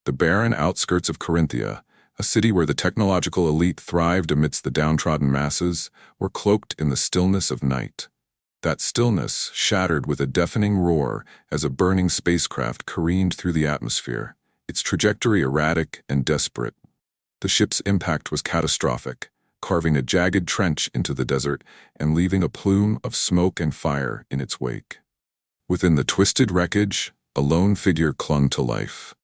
The barren outskirts of Corinthia, a city where the technological elite thrived amidst the downtrodden masses, were cloaked in the stillness of night. That stillness shattered with a deafening roar as a burning spacecraft careened through the atmosphere, its trajectory erratic and desperate. The ship's impact was catastrophic, carving a jagged trench into the desert and leaving a plume of smoke and fire in its wake. Within the twisted wreckage, a lone figure clung to life.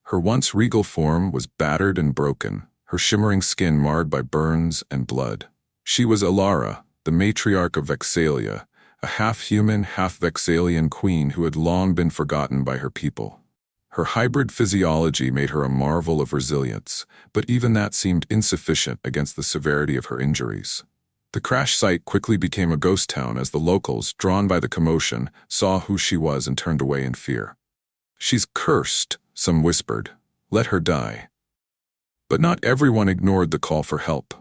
Her once regal form was battered and broken, her shimmering skin marred by burns and blood. She was Alara, the matriarch of Vexalia, a half-human, half-Vexalian queen who had long been forgotten by her people. Her hybrid physiology made her a marvel of resilience, but even that seemed insufficient against the severity of her injuries. The crash site quickly became a ghost town as the locals, drawn by the commotion, saw who she was and turned away in fear. "She's cursed," some whispered. "Let her die." But not everyone ignored the call for help.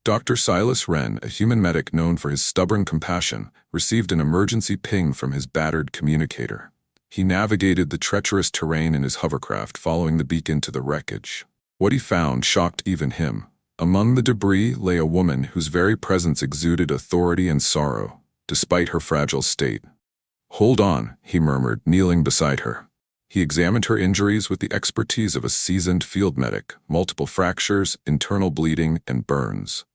Dr. Silas Wren, a human medic known for his stubborn compassion, received an emergency ping from his battered communicator. He navigated the treacherous terrain in his hovercraft, following the beacon to the wreckage. What he found shocked even him. Among the debris lay a woman whose very presence exuded authority and sorrow, despite her fragile state. "Hold on," he murmured, kneeling beside her. He examined her injuries with the expertise of a seasoned field medic: multiple fractures, internal bleeding, and burns.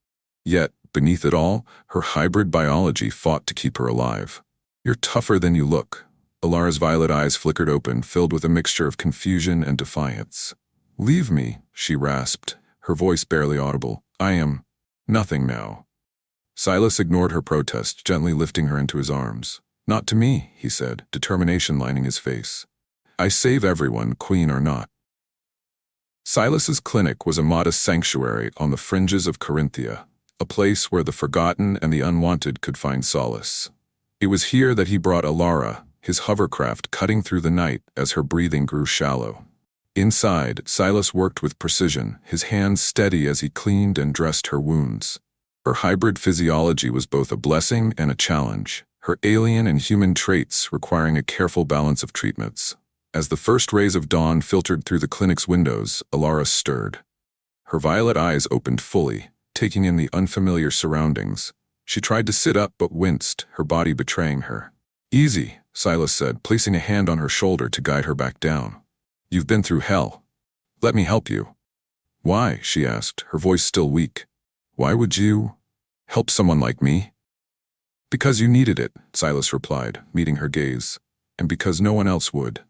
Yet, beneath it all, her hybrid biology fought to keep her alive. "You're tougher than you look." Alara's violet eyes flickered open, filled with a mixture of confusion and defiance. "Leave me," she rasped, her voice barely audible. "I am nothing now." Silas ignored her protest, gently lifting her into his arms. "Not to me," he said, determination lining his face. "I save everyone, queen or not." Silas's clinic was a modest sanctuary on the fringes of Corinthia, a place where the forgotten and the unwanted could find solace. It was here that he brought Alara, his hovercraft cutting through the night as her breathing grew shallow. Inside, Silas worked with precision, his hands steady as he cleaned and dressed her wounds. Her hybrid physiology was both a blessing and a challenge, her alien and human traits requiring a careful balance of treatments. As the first rays of dawn filtered through the clinic's windows, Alara stirred. Her violet eyes opened fully, taking in the unfamiliar surroundings. She tried to sit up but winced, her body betraying her. "Easy," Silas said, placing a hand on her shoulder to guide her back down. "You've been through hell. Let me help you." "Why?" she asked, her voice still weak. "Why would you help someone like me?" "Because you needed it," Silas replied, meeting her gaze. "And because no one else would."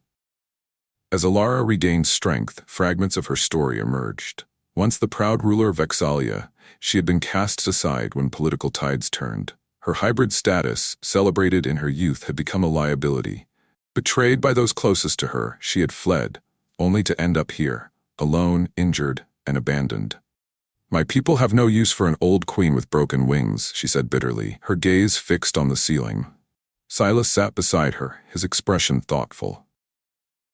As Alara regained strength, fragments of her story emerged. Once the proud ruler of Vexalia, she had been cast aside when political tides turned. Her hybrid status, celebrated in her youth, had become a liability. Betrayed by those closest to her, she had fled, only to end up here, alone, injured, and abandoned. "My people have no use for an old queen with broken wings," she said bitterly, her gaze fixed on the ceiling. Silas sat beside her, his expression thoughtful.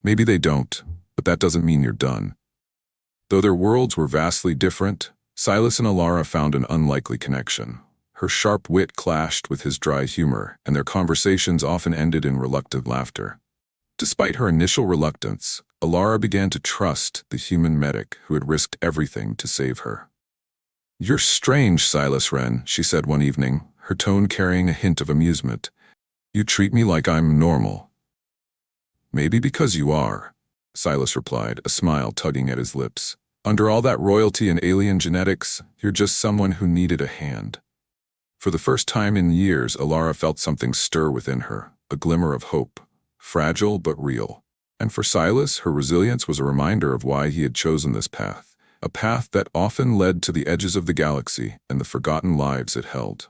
"Maybe they don't, but that doesn't mean you're done." Though their worlds were vastly different, Silas and Alara found an unlikely connection. Her sharp wit clashed with his dry humor, and their conversations often ended in reluctant laughter. Despite her initial reluctance, Alara began to trust the human medic who had risked everything to save her. "You're strange, Silas Wren," she said one evening, her tone carrying a hint of amusement. "You treat me like I'm normal." "Maybe because you are," Silas replied, a smile tugging at his lips. "Under all that royalty and alien genetics, you're just someone who needed a hand." For the first time in years, Alara felt something stir within her, a glimmer of hope, fragile but real. And for Silas, her resilience was a reminder of why he had chosen this path, a path that often led to the edges of the galaxy and the forgotten lives it held.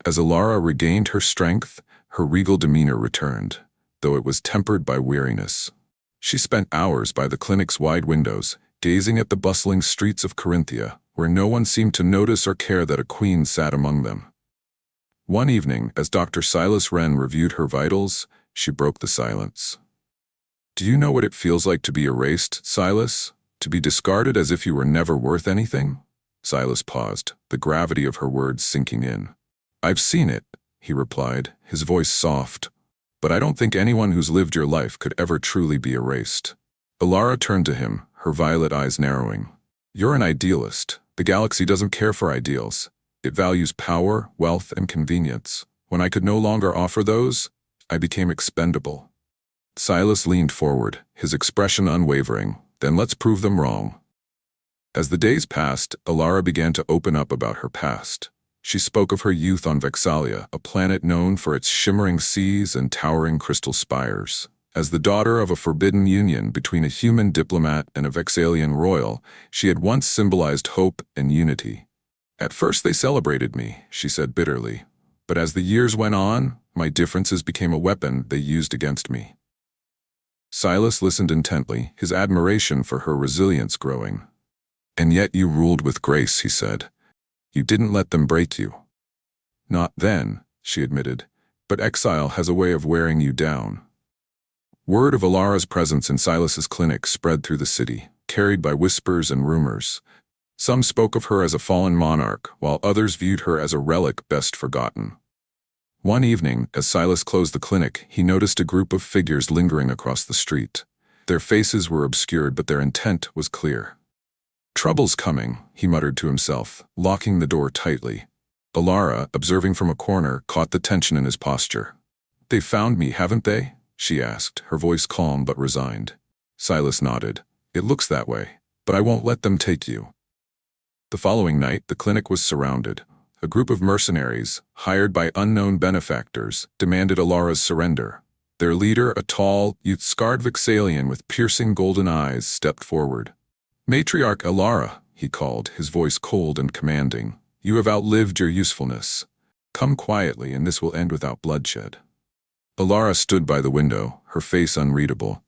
As Alara regained her strength, her regal demeanor returned, though it was tempered by weariness. She spent hours by the clinic's wide windows, gazing at the bustling streets of Corinthia, where no one seemed to notice or care that a queen sat among them. One evening, as Dr. Silas Wren reviewed her vitals, she broke the silence. "Do you know what it feels like to be erased, Silas? To be discarded as if you were never worth anything?" Silas paused, the gravity of her words sinking in. "I've seen it," he replied, his voice soft. "But I don't think anyone who's lived your life could ever truly be erased. Alara turned to him, her violet eyes narrowing. You're an idealist. The galaxy doesn't care for ideals. It values power, wealth, and convenience. When I could no longer offer those, I became expendable. Silas leaned forward, his expression unwavering. Then let's prove them wrong. As the days passed, Alara began to open up about her past. She spoke of her youth on Vexalia, a planet known for its shimmering seas and towering crystal spires. As the daughter of a forbidden union between a human diplomat and a Vexalian royal, she had once symbolized hope and unity. At first they celebrated me, she said bitterly. But as the years went on, my differences became a weapon they used against me. Silas listened intently, his admiration for her resilience growing. And yet you ruled with grace, he said. You didn't let them break you. Not then, she admitted, but exile has a way of wearing you down. Word of Alara's presence in Silas's clinic spread through the city, carried by whispers and rumors. Some spoke of her as a fallen monarch, while others viewed her as a relic best forgotten. One evening, as Silas closed the clinic, he noticed a group of figures lingering across the street. Their faces were obscured, but their intent was clear. Trouble's coming, he muttered to himself, locking the door tightly. Alara, observing from a corner, caught the tension in his posture. They've found me, haven't they? She asked, her voice calm but resigned. Silas nodded. It looks that way, but I won't let them take you. The following night, the clinic was surrounded. A group of mercenaries, hired by unknown benefactors, demanded Alara's surrender. Their leader, a tall, youth-scarred Vexalian with piercing golden eyes, stepped forward. Matriarch Alara, he called, his voice cold and commanding. You have outlived your usefulness. Come quietly, and this will end without bloodshed. Alara stood by the window, her face unreadable.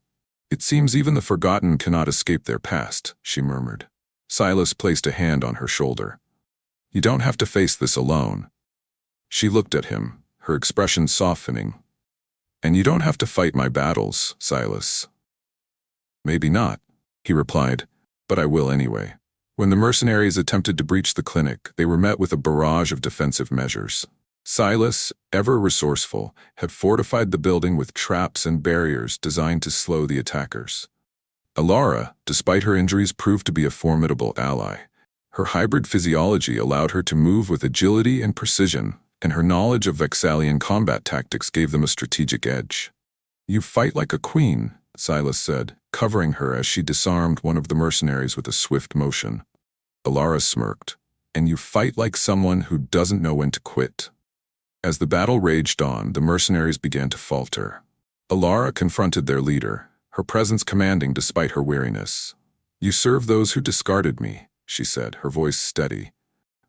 It seems even the forgotten cannot escape their past, she murmured. Silas placed a hand on her shoulder. You don't have to face this alone. She looked at him, her expression softening. And you don't have to fight my battles, Silas. Maybe not, he replied, but I will anyway. When the mercenaries attempted to breach the clinic, they were met with a barrage of defensive measures. Silas, ever resourceful, had fortified the building with traps and barriers designed to slow the attackers. Alara, despite her injuries, proved to be a formidable ally. Her hybrid physiology allowed her to move with agility and precision, and her knowledge of Vexalian combat tactics gave them a strategic edge. You fight like a queen, Silas said, covering her as she disarmed one of the mercenaries with a swift motion. Alara smirked. And you fight like someone who doesn't know when to quit. As the battle raged on, the mercenaries began to falter. Alara confronted their leader, her presence commanding despite her weariness. You serve those who discarded me, she said, her voice steady.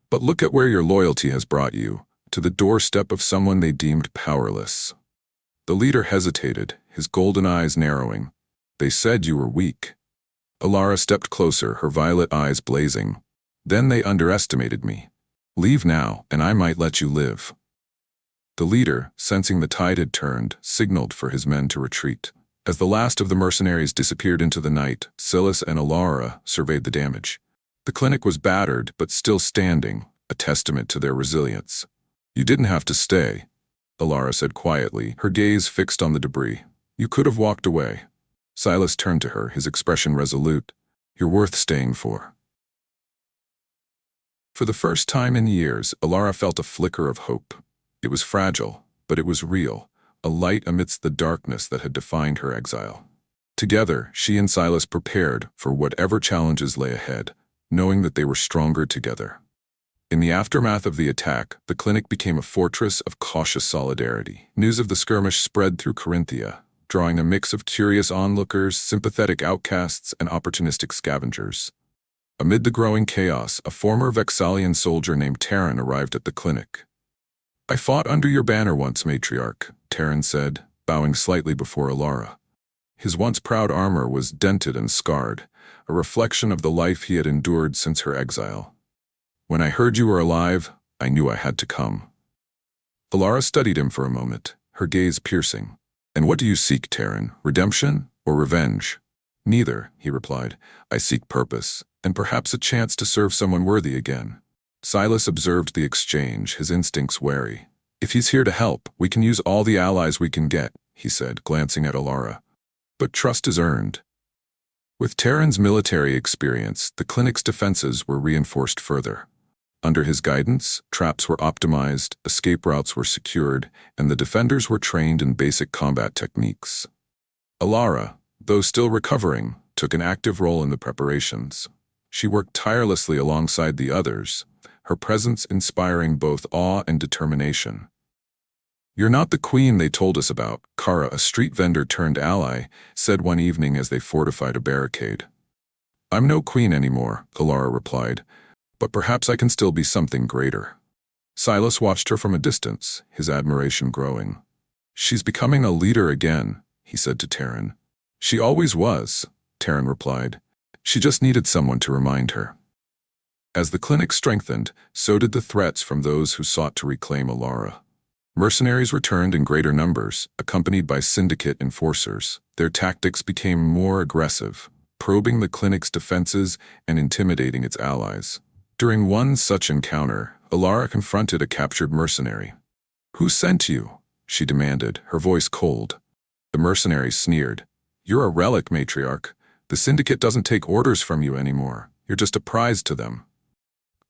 But look at where your loyalty has brought you, to the doorstep of someone they deemed powerless. The leader hesitated, his golden eyes narrowing. They said you were weak. Alara stepped closer, her violet eyes blazing. Then they underestimated me. Leave now, and I might let you live. The leader, sensing the tide had turned, signaled for his men to retreat. As the last of the mercenaries disappeared into the night, Silas and Alara surveyed the damage. The clinic was battered, but still standing, a testament to their resilience. You didn't have to stay, Alara said quietly, her gaze fixed on the debris. You could have walked away. Silas turned to her, his expression resolute. You're worth staying for. For the first time in years, Alara felt a flicker of hope. It was fragile, but it was real, a light amidst the darkness that had defined her exile. Together, she and Silas prepared for whatever challenges lay ahead, knowing that they were stronger together. In the aftermath of the attack, the clinic became a fortress of cautious solidarity. News of the skirmish spread through Corinthia, drawing a mix of curious onlookers, sympathetic outcasts, and opportunistic scavengers. Amid the growing chaos, a former Vexalian soldier named Terran arrived at the clinic. I fought under your banner once, Matriarch, Terran said, bowing slightly before Alara. His once proud armor was dented and scarred, a reflection of the life he had endured since her exile. When I heard you were alive, I knew I had to come. Alara studied him for a moment, her gaze piercing. And what do you seek, Terran? Redemption or revenge? Neither, he replied. I seek purpose, and perhaps a chance to serve someone worthy again. Silas observed the exchange, his instincts wary. If he's here to help, we can use all the allies we can get, he said, glancing at Alara. But trust is earned. With Terran's military experience, the clinic's defenses were reinforced further. Under his guidance, traps were optimized, escape routes were secured, and the defenders were trained in basic combat techniques. Alara, though still recovering, took an active role in the preparations. She worked tirelessly alongside the others, her presence inspiring both awe and determination. "You're not the queen they told us about," Kara, a street vendor turned ally, said one evening as they fortified a barricade. "I'm no queen anymore," Alara replied, "but perhaps I can still be something greater." Silas watched her from a distance, his admiration growing. "She's becoming a leader again," he said to Terran. "She always was," Terran replied. "She just needed someone to remind her." As the clinic strengthened, so did the threats from those who sought to reclaim Alara. Mercenaries returned in greater numbers, accompanied by syndicate enforcers. Their tactics became more aggressive, probing the clinic's defenses and intimidating its allies. During one such encounter, Alara confronted a captured mercenary. "Who sent you?" she demanded, her voice cold. The mercenary sneered. "You're a relic, matriarch. The syndicate doesn't take orders from you anymore. You're just a prize to them."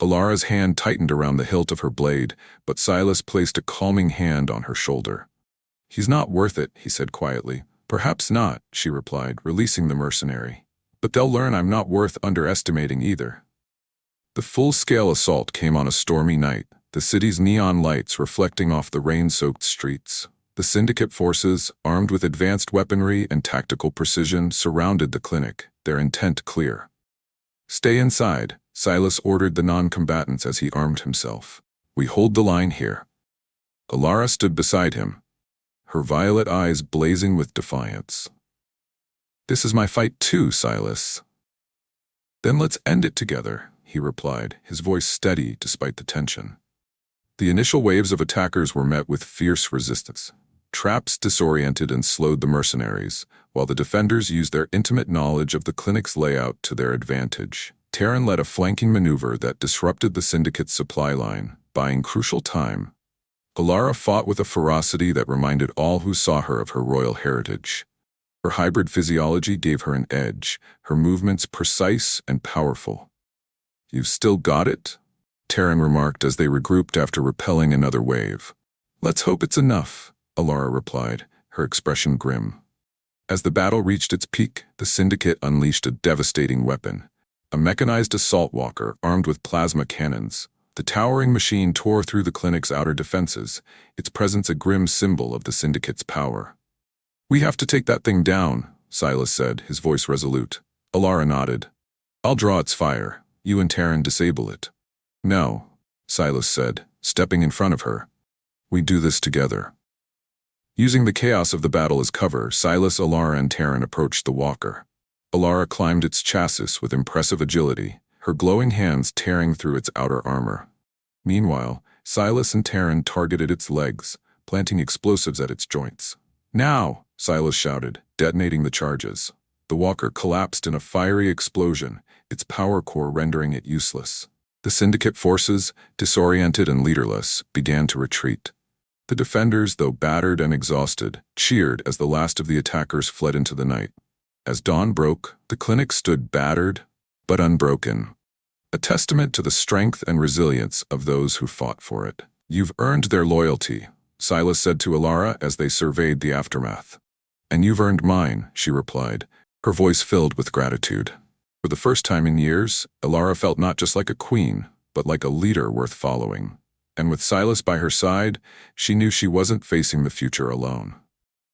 Alara's hand tightened around the hilt of her blade, but Silas placed a calming hand on her shoulder. "He's not worth it," he said quietly. "Perhaps not," she replied, releasing the mercenary. "But they'll learn I'm not worth underestimating either." The full-scale assault came on a stormy night, the city's neon lights reflecting off the rain-soaked streets. The syndicate forces, armed with advanced weaponry and tactical precision, surrounded the clinic, their intent clear. "Stay inside," Silas ordered the non-combatants as he armed himself. "We hold the line here." Alara stood beside him, her violet eyes blazing with defiance. "This is my fight too, Silas." "Then let's end it together," he replied, his voice steady despite the tension. The initial waves of attackers were met with fierce resistance. Traps disoriented and slowed the mercenaries, while the defenders used their intimate knowledge of the clinic's layout to their advantage. Terran led a flanking maneuver that disrupted the syndicate's supply line, buying crucial time. Alara fought with a ferocity that reminded all who saw her of her royal heritage. Her hybrid physiology gave her an edge, her movements precise and powerful. "You've still got it?" Terran remarked as they regrouped after repelling another wave. "Let's hope it's enough," Alara replied, her expression grim. As the battle reached its peak, the syndicate unleashed a devastating weapon. A mechanized assault walker armed with plasma cannons. The towering machine tore through the clinic's outer defenses, its presence a grim symbol of the syndicate's power. "We have to take that thing down," Silas said, his voice resolute. Alara nodded. "I'll draw its fire. You and Terran disable it." "No," Silas said, stepping in front of her. "We do this together." Using the chaos of the battle as cover, Silas, Alara, and Terran approached the walker. Alara climbed its chassis with impressive agility, her glowing hands tearing through its outer armor. Meanwhile, Silas and Terran targeted its legs, planting explosives at its joints. "Now!" Silas shouted, detonating the charges. The walker collapsed in a fiery explosion, its power core rendering it useless. The syndicate forces, disoriented and leaderless, began to retreat. The defenders, though battered and exhausted, cheered as the last of the attackers fled into the night. As dawn broke, the clinic stood battered, but unbroken, a testament to the strength and resilience of those who fought for it. "You've earned their loyalty," Silas said to Alara as they surveyed the aftermath. "And you've earned mine," she replied, her voice filled with gratitude. For the first time in years, Alara felt not just like a queen, but like a leader worth following. And with Silas by her side, she knew she wasn't facing the future alone.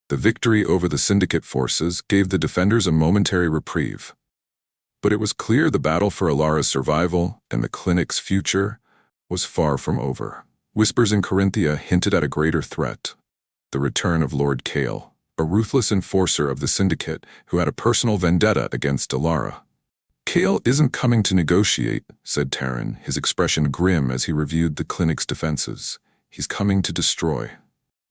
The victory over the syndicate forces gave the defenders a momentary reprieve. But it was clear the battle for Alara's survival and the clinic's future was far from over. Whispers in Corinthia hinted at a greater threat: the return of Lord Kale, a ruthless enforcer of the syndicate who had a personal vendetta against Alara. "Kale isn't coming to negotiate," said Terran, his expression grim as he reviewed the clinic's defenses. "He's coming to destroy."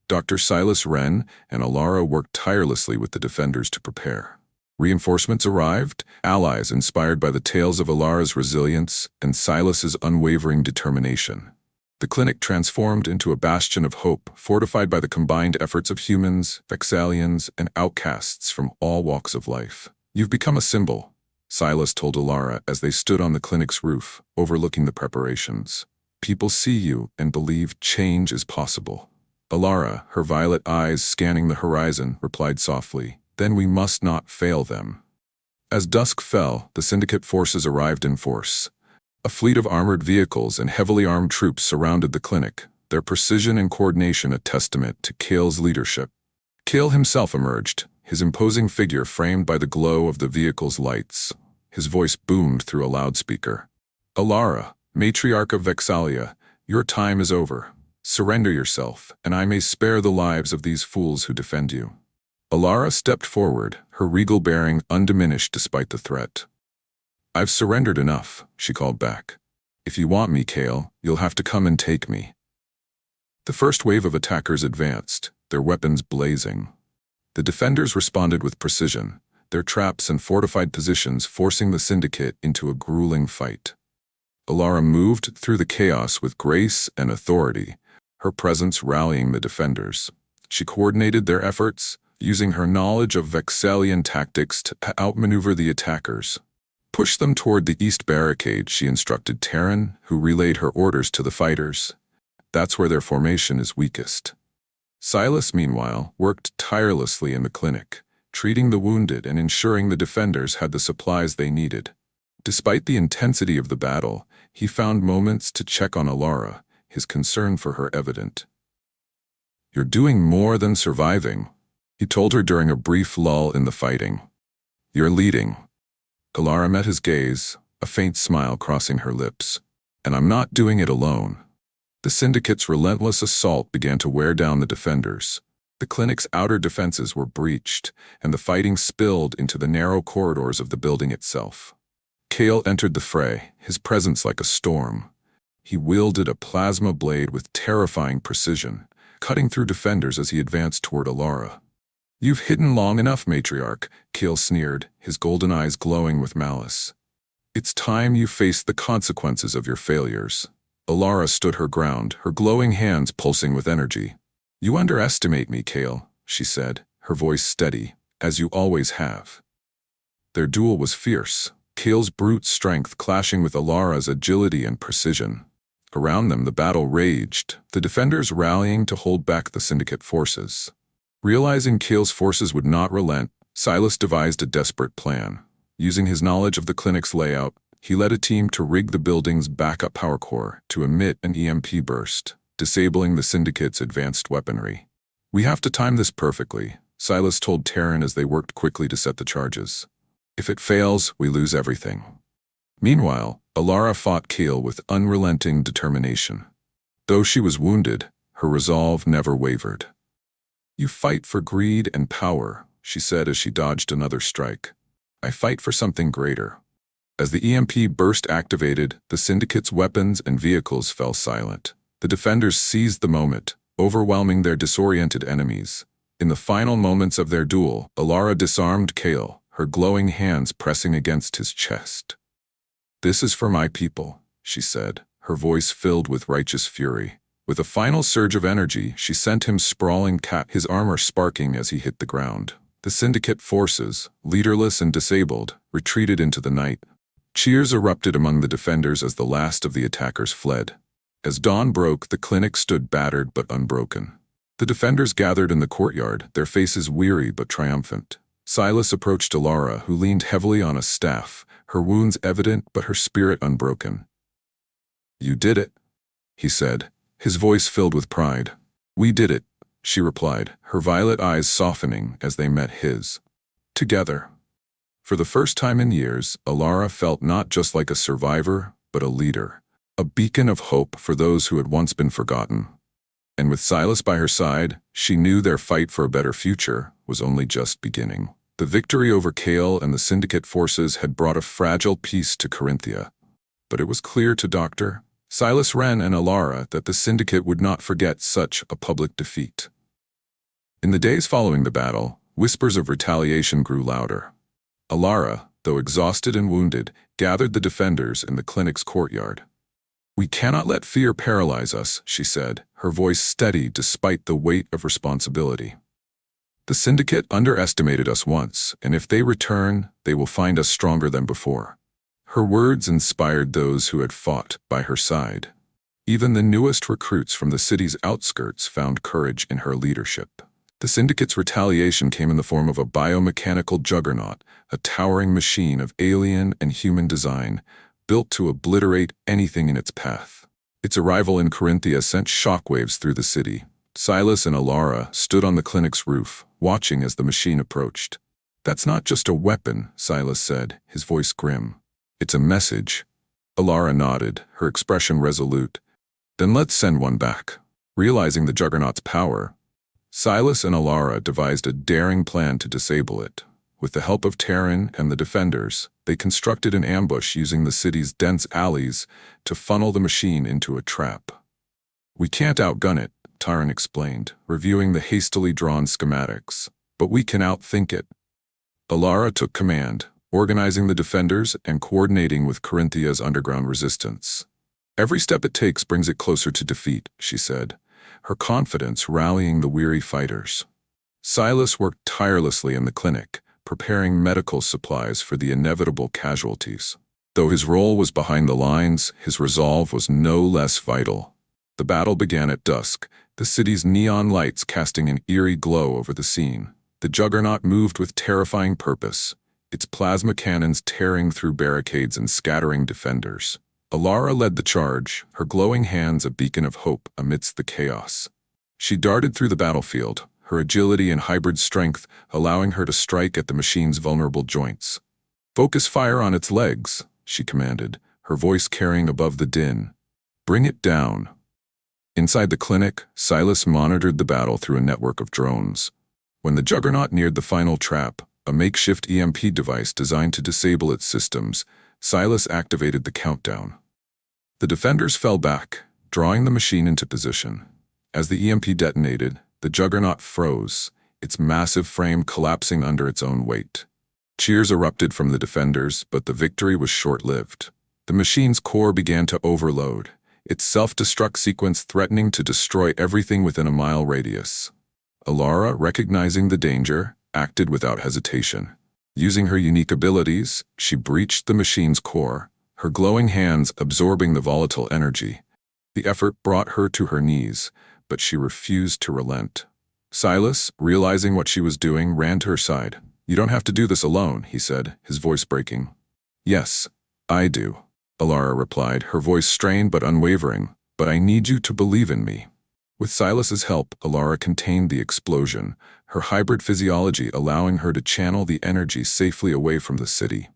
Dr. Silas Wren and Alara worked tirelessly with the defenders to prepare. Reinforcements arrived, allies inspired by the tales of Alara's resilience and Silas's unwavering determination. The clinic transformed into a bastion of hope, fortified by the combined efforts of humans, Vexalians, and outcasts from all walks of life. "You've become a symbol," Silas told Alara as they stood on the clinic's roof, overlooking the preparations. People see you and believe change is possible. Alara, her violet eyes scanning the horizon, replied softly, "Then we must not fail them." As dusk fell, the syndicate forces arrived in force. A fleet of armored vehicles and heavily armed troops surrounded the clinic, their precision and coordination a testament to Kale's leadership. Kale himself emerged, his imposing figure framed by the glow of the vehicle's lights. His voice boomed through a loudspeaker. "Alara, matriarch of Vexalia, your time is over. Surrender yourself, and I may spare the lives of these fools who defend you." Alara stepped forward, her regal bearing undiminished despite the threat. "I've surrendered enough," she called back. "If you want me, Kale, you'll have to come and take me." The first wave of attackers advanced, their weapons blazing. The defenders responded with precision, their traps and fortified positions forcing the syndicate into a grueling fight. Alara moved through the chaos with grace and authority, her presence rallying the defenders. She coordinated their efforts, using her knowledge of Vexalian tactics to outmaneuver the attackers. "Push them toward the east barricade," she instructed Terran, who relayed her orders to the fighters. "That's where their formation is weakest." Silas, meanwhile, worked tirelessly in the clinic, treating the wounded and ensuring the defenders had the supplies they needed. Despite the intensity of the battle, he found moments to check on Alara, his concern for her evident. "You're doing more than surviving," he told her during a brief lull in the fighting. "You're leading." Alara met his gaze, a faint smile crossing her lips. "And I'm not doing it alone." The syndicate's relentless assault began to wear down the defenders. The clinic's outer defenses were breached, and the fighting spilled into the narrow corridors of the building itself. Kale entered the fray, his presence like a storm. He wielded a plasma blade with terrifying precision, cutting through defenders as he advanced toward Alara. "You've hidden long enough, matriarch," Kale sneered, his golden eyes glowing with malice. "It's time you faced the consequences of your failures." Alara stood her ground, her glowing hands pulsing with energy. "You underestimate me, Kale," she said, her voice steady, "as you always have." Their duel was fierce, Kale's brute strength clashing with Alara's agility and precision. Around them the battle raged, the defenders rallying to hold back the syndicate forces. Realizing Kale's forces would not relent, Silas devised a desperate plan. Using his knowledge of the clinic's layout, he led a team to rig the building's backup power core to emit an EMP burst, disabling the syndicate's advanced weaponry. "We have to time this perfectly," Silas told Terran as they worked quickly to set the charges. "If it fails, we lose everything." Meanwhile, Alara fought Kale with unrelenting determination. Though she was wounded, her resolve never wavered. "You fight for greed and power," she said as she dodged another strike. "I fight for something greater." As the EMP burst activated, the syndicate's weapons and vehicles fell silent. The defenders seized the moment, overwhelming their disoriented enemies. In the final moments of their duel, Alara disarmed Kale, her glowing hands pressing against his chest. "This is for my people," she said, her voice filled with righteous fury. With a final surge of energy, she sent him sprawling, his armor sparking as he hit the ground. The syndicate forces, leaderless and disabled, retreated into the night. Cheers erupted among the defenders as the last of the attackers fled. As dawn broke, the clinic stood battered but unbroken. The defenders gathered in the courtyard, their faces weary but triumphant. Silas approached Alara, who leaned heavily on a staff, her wounds evident but her spirit unbroken. "You did it," he said, his voice filled with pride. "We did it," she replied, her violet eyes softening as they met his. "Together." For the first time in years, Alara felt not just like a survivor, but a leader, a beacon of hope for those who had once been forgotten. And with Silas by her side, she knew their fight for a better future was only just beginning. The victory over Kale and the syndicate forces had brought a fragile peace to Corinthia. But it was clear to Dr. Silas Wren and Alara that the syndicate would not forget such a public defeat. In the days following the battle, whispers of retaliation grew louder. Alara, though exhausted and wounded, gathered the defenders in the clinic's courtyard. "We cannot let fear paralyze us," she said, her voice steady despite the weight of responsibility. The syndicate underestimated us once, and if they return, they will find us stronger than before. Her words inspired those who had fought by her side. Even the newest recruits from the city's outskirts found courage in her leadership. The syndicate's retaliation came in the form of a biomechanical juggernaut, a towering machine of alien and human design, built to obliterate anything in its path. Its arrival in Corinthia sent shockwaves through the city. Silas and Alara stood on the clinic's roof, watching as the machine approached. "That's not just a weapon," Silas said, his voice grim. "It's a message." Alara nodded, her expression resolute. "Then let's send one back." Realizing the juggernaut's power, Silas and Alara devised a daring plan to disable it. With the help of Terran and the defenders, they constructed an ambush using the city's dense alleys to funnel the machine into a trap. "We can't outgun it," Terran explained, reviewing the hastily drawn schematics, "but we can outthink it." Alara took command, organizing the defenders and coordinating with Corinthia's underground resistance. "Every step it takes brings it closer to defeat," she said, her confidence rallying the weary fighters. Silas worked tirelessly in the clinic, preparing medical supplies for the inevitable casualties. Though his role was behind the lines, his resolve was no less vital. The battle began at dusk, the city's neon lights casting an eerie glow over the scene. The juggernaut moved with terrifying purpose, its plasma cannons tearing through barricades and scattering defenders. Alara led the charge, her glowing hands a beacon of hope amidst the chaos. She darted through the battlefield, her agility and hybrid strength allowing her to strike at the machine's vulnerable joints. "Focus fire on its legs," she commanded, her voice carrying above the din. "Bring it down." Inside the clinic, Silas monitored the battle through a network of drones. When the juggernaut neared the final trap, a makeshift EMP device designed to disable its systems, Silas activated the countdown. The defenders fell back, drawing the machine into position. As the EMP detonated, the juggernaut froze, its massive frame collapsing under its own weight. Cheers erupted from the defenders, but the victory was short-lived. The machine's core began to overload, its self-destruct sequence threatening to destroy everything within a mile radius. Alara, recognizing the danger, acted without hesitation. Using her unique abilities, she breached the machine's core, her glowing hands absorbing the volatile energy. The effort brought her to her knees, but she refused to relent. Silas, realizing what she was doing, ran to her side. "You don't have to do this alone," he said, his voice breaking. "Yes, I do," Alara replied, her voice strained but unwavering. "But I need you to believe in me." With Silas's help, Alara contained the explosion, her hybrid physiology allowing her to channel the energy safely away from the city.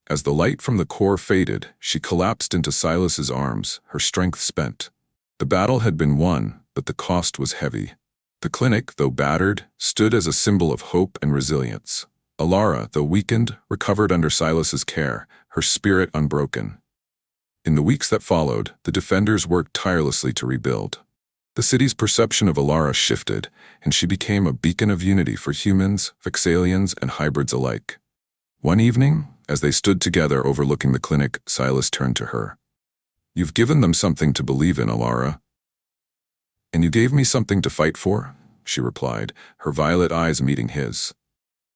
As the light from the core faded, she collapsed into Silas's arms, her strength spent. The battle had been won, but the cost was heavy. The clinic, though battered, stood as a symbol of hope and resilience. Alara, though weakened, recovered under Silas's care, her spirit unbroken. In the weeks that followed, the defenders worked tirelessly to rebuild. The city's perception of Alara shifted, and she became a beacon of unity for humans, Vexalians, and hybrids alike. One evening, as they stood together overlooking the clinic, Silas turned to her. "You've given them something to believe in, Alara." "And you gave me something to fight for?" she replied, her violet eyes meeting his.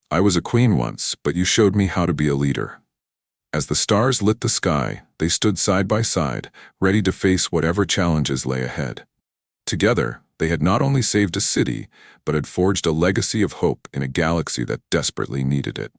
"I was a queen once, but you showed me how to be a leader." As the stars lit the sky, they stood side by side, ready to face whatever challenges lay ahead. Together, they had not only saved a city, but had forged a legacy of hope in a galaxy that desperately needed it.